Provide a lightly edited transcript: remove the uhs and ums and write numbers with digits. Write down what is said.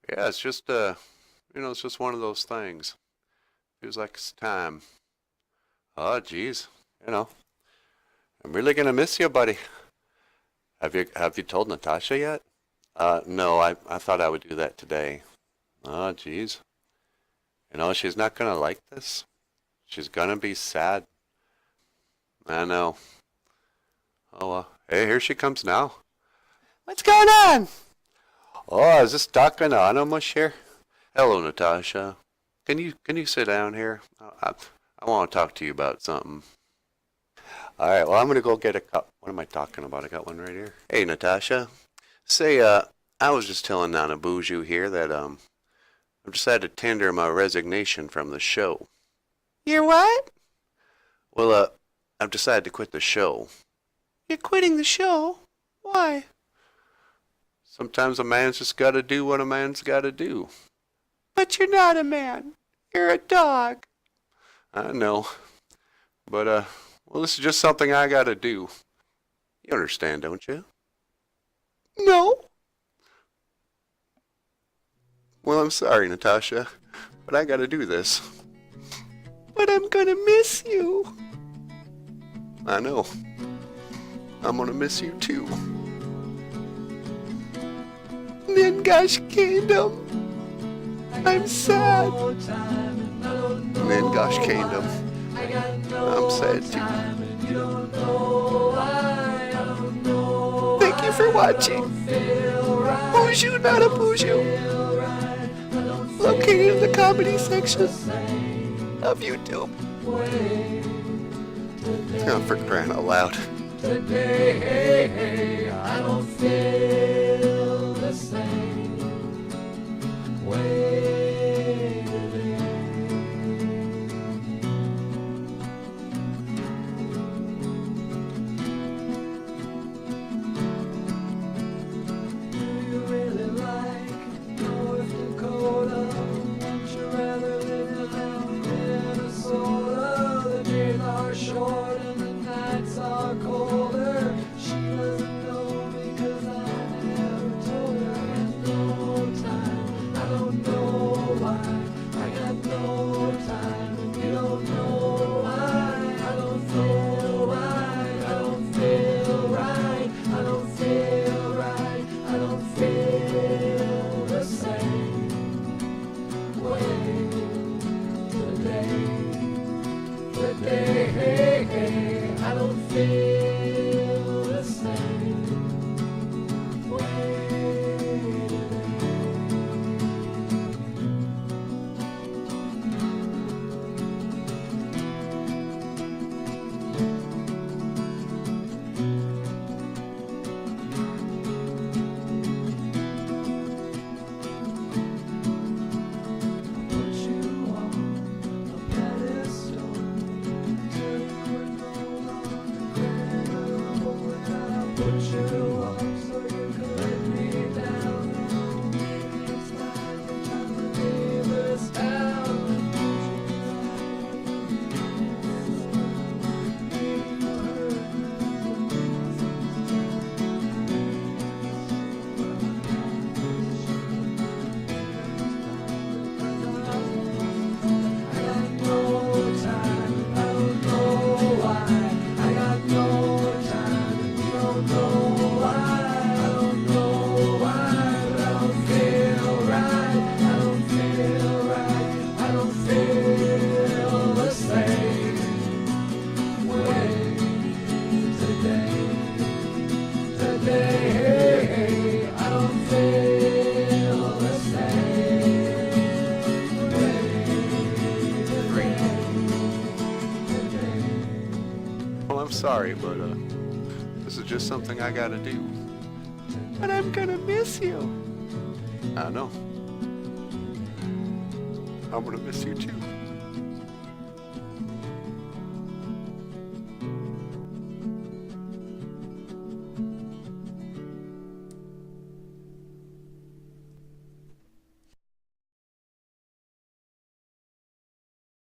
Yeah, it's just it's just one of those things. Feels like it's time. Oh, geez. You know, I'm really gonna miss you, buddy. Have you told Natasha yet? No, I thought I would do that today. Oh, geez. She's not gonna like this. She's gonna be sad. I know. Oh, well. Hey, here she comes now. What's going on? Oh, is this Doc and Animush here? Hello, Natasha. Can you sit down here? I want to talk to you about something. All right. Well, I'm gonna go get a cup. What am I talking about? I got one right here. Hey, Natasha. Say, I was just telling Nana Boozhoo here that I've decided to tender my resignation from the show. You're what? Well, I've decided to quit the show. You're quitting the show? Why? Sometimes a man's just got to do what a man's got to do. But you're not a man. You're a dog. I know. But, well, this is just something I got to do. You understand, don't you? No. Well, I'm sorry, Natasha, but I got to do this. But I'm going to miss you. I know. I'm going to miss you, too. Ningashkendam. I'm sad. Ningashkendam. I'm sad too. Thank you for watching. Boozhoo Nana Boozhoo. Located in the comedy section of YouTube. Oh, for crying out loud. Today, I don't feel the same way today. Do you really like North Dakota? Would you rather live in Minnesota? The days are short and the nights are colder. She doesn't know because I never told her. I got no time, I don't know why. I got no time and you don't know why. I don't feel right, I don't feel right. I don't feel right, I don't feel the same way today. Today, I don't feel the same way today. Put you on a pedestal till you were no longer credible, and I put you up so you could let me down. Oh, maybe it's time for time to leave this town. Maybe you heard I got no time, I don't know why. I got no time, and you don't know why. I don't know why, but I don't feel right. I don't feel right. I don't feel the same way today. Today, I don't feel the same way today. Well, I'm sorry, but this is just something I gotta do. But I'm gonna miss you. I know. I'm gonna miss you too.